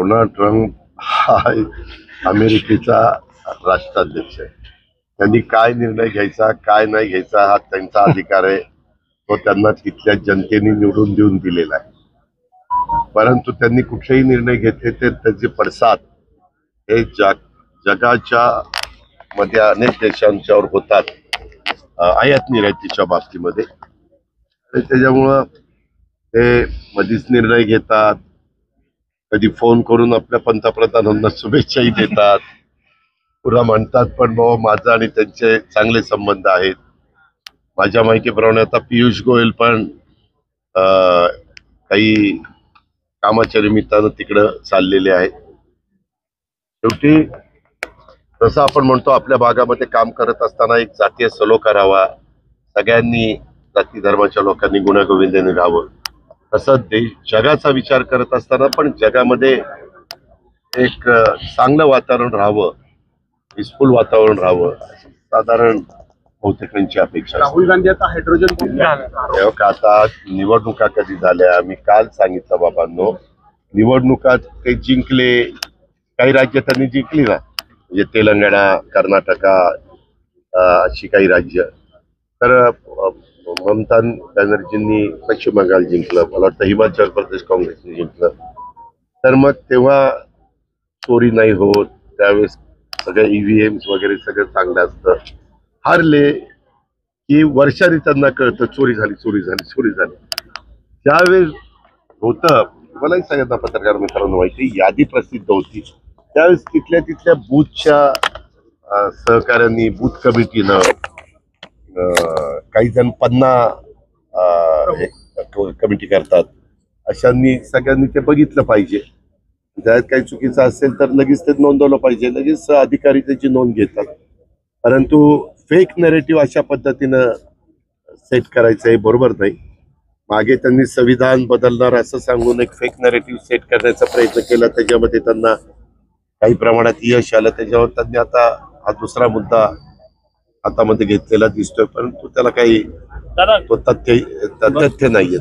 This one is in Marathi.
डोनाल्ड ट्रम्प हा अमेरिकेचा राष्ट्राध्यक्ष आहे. त्यांनी काय निर्णय घ्यायचा काय नाही घ्यायचा हा त्यांचा अधिकार आहे. तो त्यांना तिथल्या जनतेने निवडून देऊन दिलेला आहे. परंतु त्यांनी कुठलेही निर्णय घेतले ते त्याचे पडसाद हे जगाच्या मध्ये अनेक देशांच्यावर होतात, आयात निर्यातीच्या बाबतीमध्ये. त्याच्यामुळं ते मधीच निर्णय घेतात, कधी फोन करून आपल्या पंतप्रधानांना शुभेच्छाही देतात, पुन्हा म्हणतात पण बाबा माझा आणि त्यांचे चांगले संबंध आहेत. माझ्या माहितीप्रमाणे आता पियुष गोयल पण काही कामाच्या निमित्तानं तिकडं चाललेले आहेत. शेवटी जसं आपण म्हणतो आपल्या भागामध्ये काम करत असताना एक जातीय सलोखा राहावा, सगळ्यांनी जाती धर्माच्या लोकांनी गुण्यागोविंदाने राहावं. तसं जगाचा विचार करत असताना पण जगामध्ये एक चांगलं वातावरण राहावं, पीसफुल वातावरण राहावं, साधारण बहुतेकांची अपेक्षा. राहुल गांधी आता हायड्रोजन आता निवडणुका कधी झाल्या, मी काल सांगितलं बाबांनो, निवडणुका ते जिंकले, काही राज्य त्यांनी जिंकली ना, म्हणजे तेलंगणा, कर्नाटका अशी काही राज्य. तर ममता बॅनर्जींनी पश्चिम बंगाल जिंकलं, मला वाटतं हिमाचल प्रदेश काँग्रेसने जिंकलं. तर मग तेव्हा चोरी नाही होत, त्यावेळेस सगळं EVMs वगैरे सगळं चांगलं असतं. हारले की वर्षाने त्यांना कळतं चोरी झाली चोरी झाली चोरी झाली. त्यावेळेस होतं, मलाही सगळ्यांना पत्रकार मित्रांनो माहिती, यादी प्रसिद्ध होती. त्यावेळेस तिथल्या बूथच्या सहकार्यांनी, बूथ कमिटीनं, काही जण पन्ना कमिटी करतात, अशांनी सगळ्यांनी ते बघितलं पाहिजे. ज्यात काही चुकीचं असेल तर लगेच ते नोंदवलं पाहिजे, लगेच अधिकारी त्याची नोंद घेतात. परंतु फेक नरेटिव्ह अशा पद्धतीनं सेट करायचं हे बरोबर नाही. मागे त्यांनी संविधान बदलणार असं सांगून एक फेक नरेटिव्ह सेट करण्याचा प्रयत्न केला, त्याच्यामध्ये त्यांना काही प्रमाणात यश आलं. त्याच्यावर त्यांनी आता हा दुसरा मुद्दा हातामध्ये घेतलेला दिसतोय, परंतु त्याला काही तथ्य नाहीये.